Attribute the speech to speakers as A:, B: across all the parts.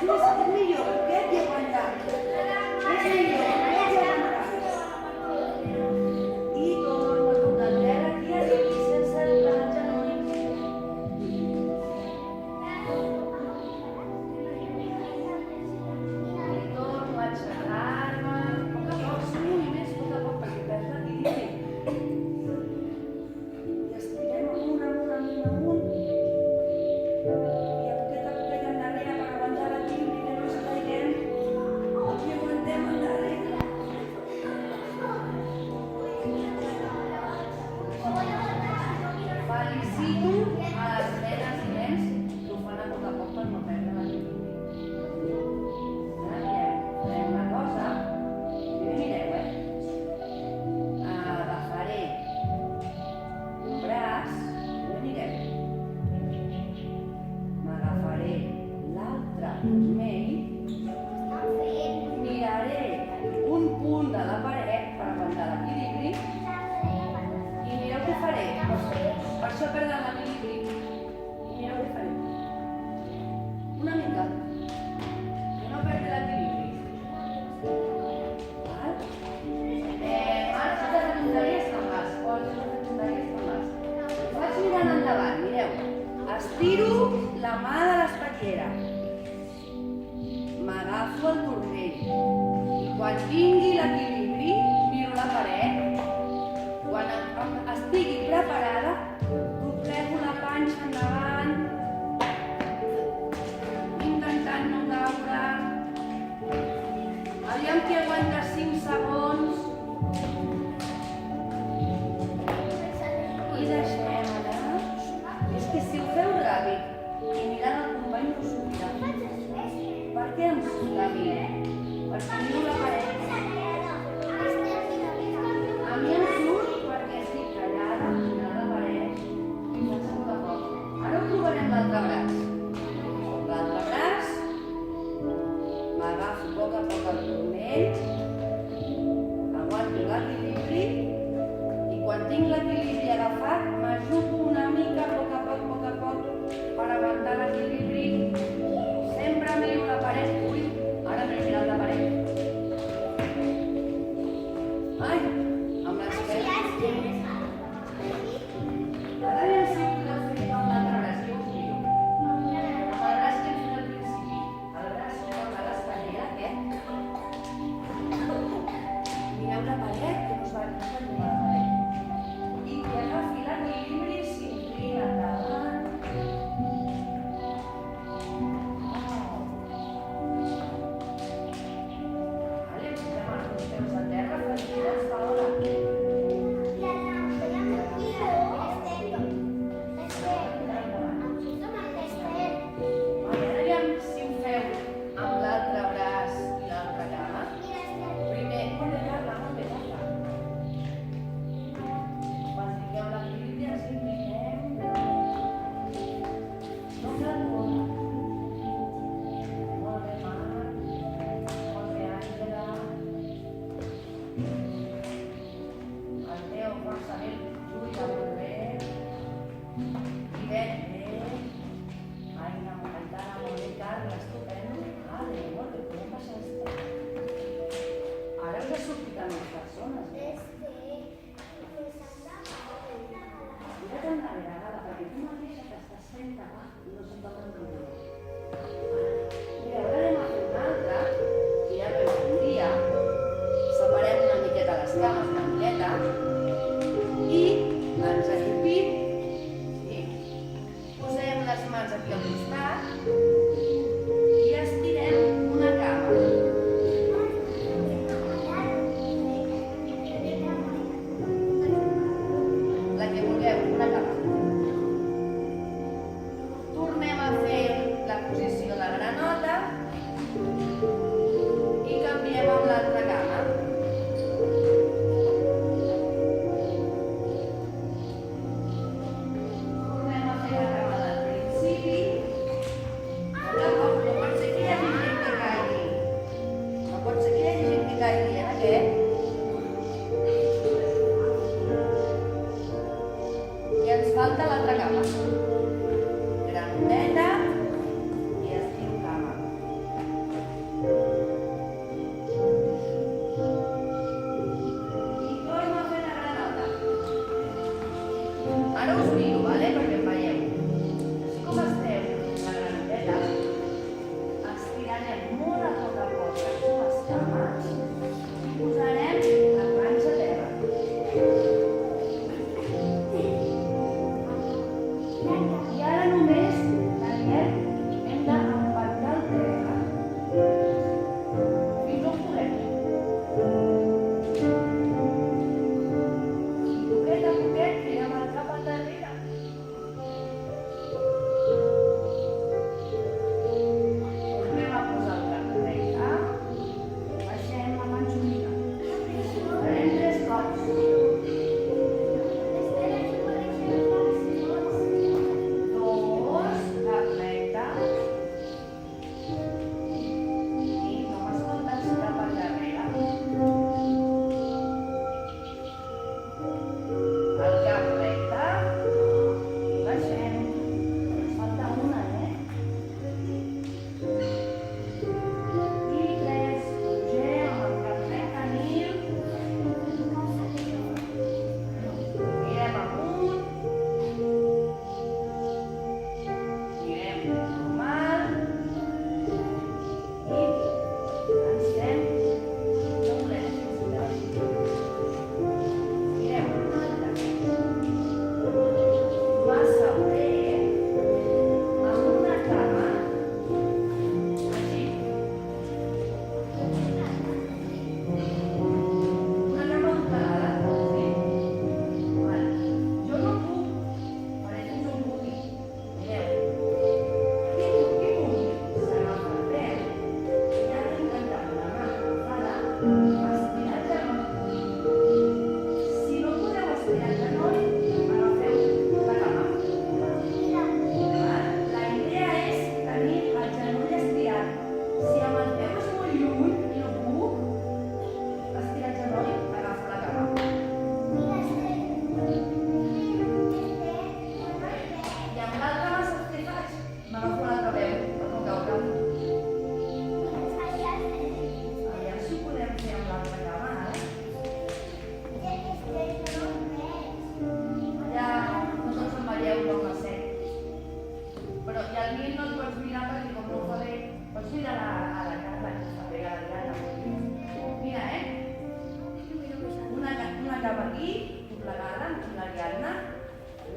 A: millor aquest i aguantar. És millor aquest i aguantar. I torno a tocar terra aquí sense els genolls. I torno a aixecar-me. Poc a poc, 5 moviments, poc a poc, perquè perds l'equilibri. I estirem amunt, amunt, amunt, amunt. I a poquet endarrere per aguantar l'equilibri, que no ens caiguem. I aguantem endarrere. Felicito a les nenes i nens que ho fan a poc per no perdre l'equilibri. Ara mirem una cosa. Mireu, agafaré un braç. Mireu. M'agafaré l'altre turmell. Miraré un punt de la paret per aguantar l'equilibri. I mireu què faré. Per això perdrà l'equilibri. I mireu què faré. Una mica. Que no perdi l'equilibri. Val? Ara sí que secundaries amb les. Secundaries amb les. Vaig mirant endavant, mireu. Estiro la mà de l'espatllera. M'agafo el turmell. I quan tingui l'equilibri, miro la paret. Quan estigui preparada, doblego la panxa endavant, intentant no caure. Aviam qui aguanta 5 segons. I deixem anar. És que si ho feu ràpid i mirant el company no us sortirà. Per què em surt a mi? Perquè miro la paret. A mi em surt perquè estic callada, mirant la paret i faig poc a poc. Ara ho provarem l'altre braç. L'altre braç, m'agafo a poc el turmell, aguanto l'equilibri i quan tinc l'equilibri agafat m'ajudo una mica a poc per aguantar l'equilibri. Sempre miro la paret. Ui, ara m'he mirat la paret. anem molt a poc les dues cames i posarem la panxa a terra. I ara només, Daniel, hem d'empatar el terra fins on puguem. I poquet a poquet tirem el cap endarrere. Tornem a posar el cap recte. Baixem la panxolina. Farem 3 cops.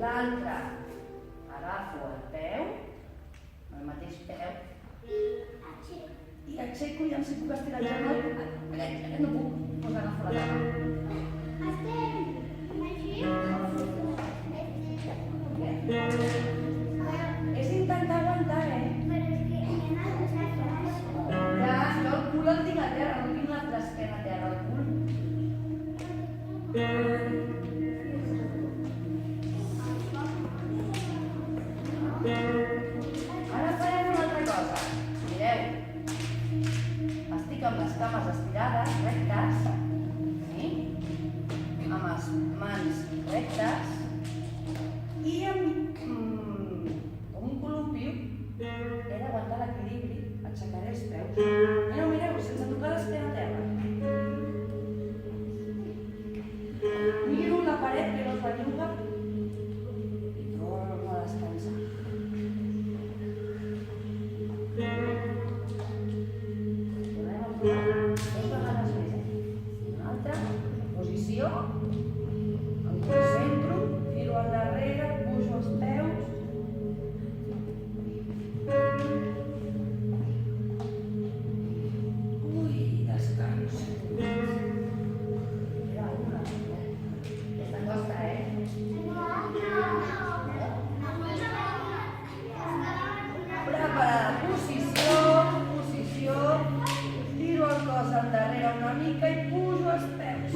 A: L'altra agafo el peu, el mateix peu, i aixeco i em si puc estirar el genoll. No puc, doncs agafo la cama. És intentar aguantar, Ja, jo el cul el tinc a terra, no tinc l'esquena a terra, el cul. Ara farem una altra cosa. Mireu, estic amb les cames estirades, rectes, amb les mans rectes i amb un col·lumpiu he d'aguantar l'equilibri, aixecaré els peus. Mireu, sense tocar l'esquena a terra. Miro la paret que no es belluga i torno a descansar. Tornem a provar 2 vegades més. Una altra posició. Em concentro, tiro endarrere, pujo els peus. Descanso. Mira una. Aquesta costa, Preparada. Posició. Tiro el cos endarrere una mica i pujo els peus.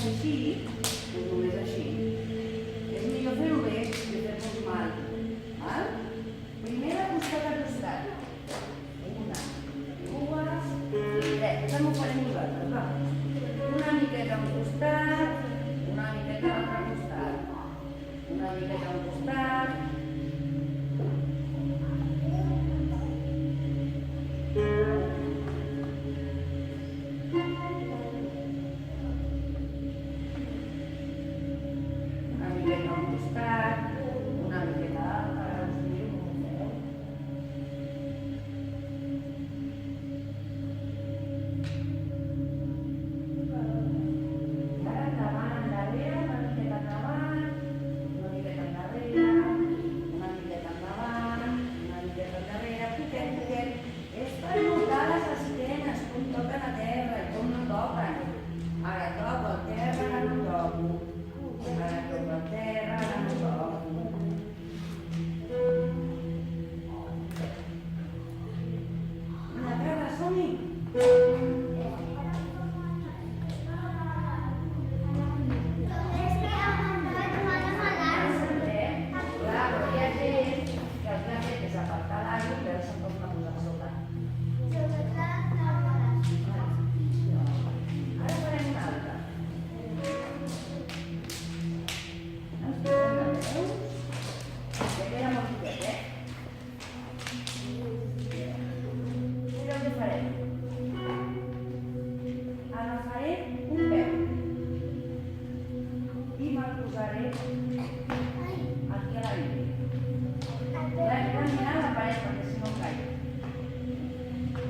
A: només així, doncs només així. És millor fer-ho bé que fer-nos mal. Primer de costat a costat. Una, dues i tres. Això m'ho farem nosaltres, va. Una miqueta a un costat, una miqueta a l'altre costat. Una miqueta a un costat. Agafaré un peu i me'l posaré aquí a la Bíblia. Hem de mirar la paret perquè si no caic.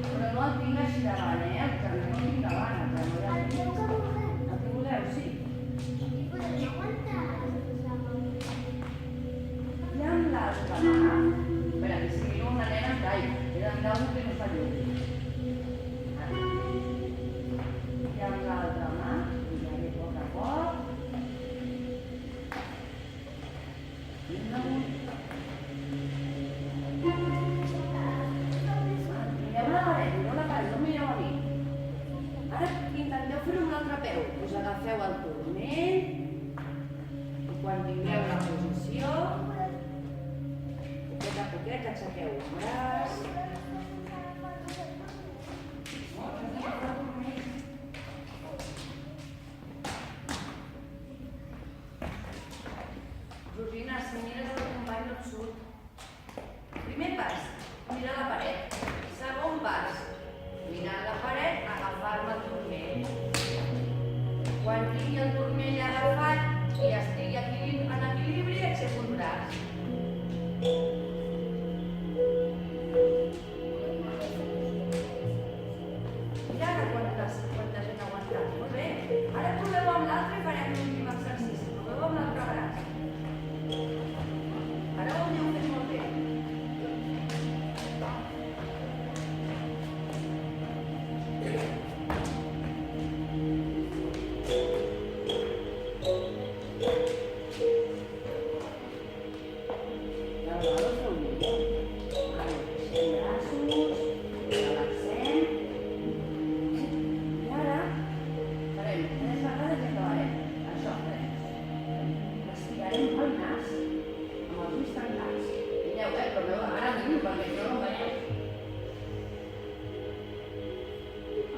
A: Però no el tinc així davant, el que no el tinc davant, el que no el tinc. El que voleu, sí. I amb l'altra mà, espera, que si no una nena caic, he de mirar algú que no fa llum. I amb l'altra mà, miraré a poc a poc. I un amunt. Mireu la paret, no mireu a mi. Ara intenteu fer un altre peu. Us agafeu el turmell i quan tingueu la posició, poquet a poquet aixequeu un braç. Georgina, si mires el company no et surt. Primer pas, mirar la paret. Segon pas, mirar la paret, agafar-me el turmell. Quan tingui el turmell agafat i estigui en equilibri, aixeco el braç. Mira quanta gent ha aguantat. Molt bé. Ara proveu amb l'altre i farem l'últim exercici. Proveu amb l'altre braç. Ara ho heu fet molt bé.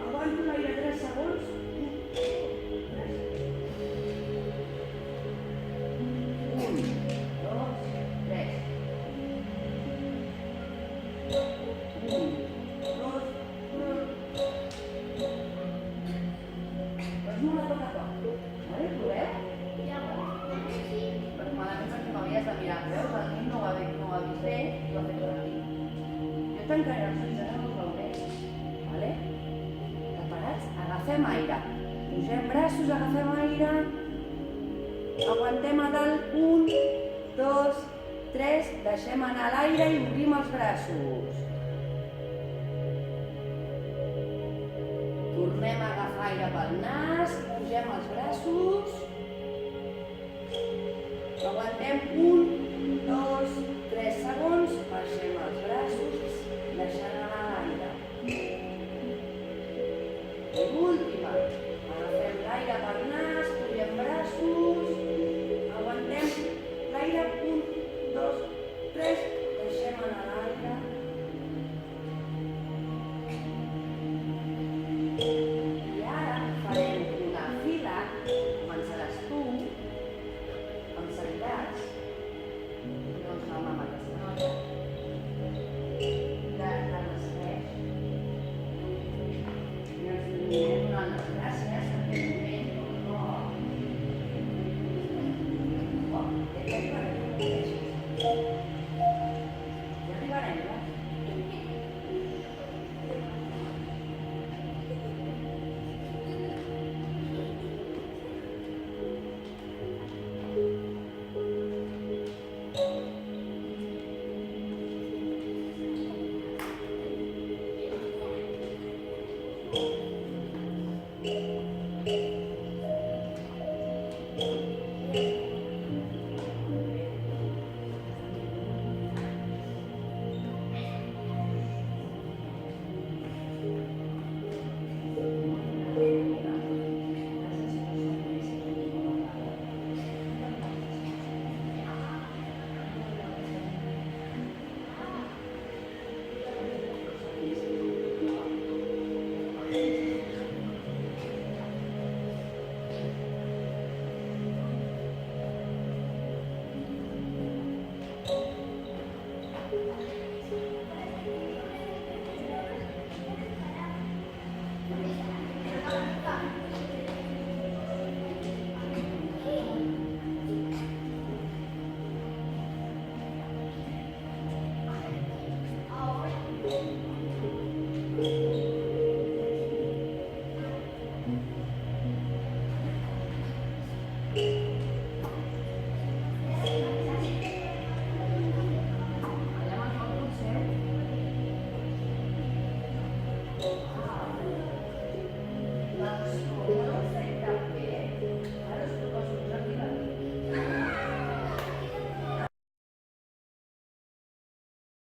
A: Aguanto l'aire 3 segons. 1, 2, 3. 1, 2, 3. Fes-m'ho a poc a poc. Vale, proveu? Però malament perquè m'havies de mirar. Veus? El nen no ho ha vist bé i ho ha fet per aquí. Jo tancaré els ulls, ara no us veuré. Vale? Preparats? Agafem aire. Pugem braços, agafem aire. Aguantem a dalt. 1, 2, 3. Deixem anar l'aire i obrim els braços. Tornem a agafar aire pel nas. Pugem els braços. Aguantem. 1,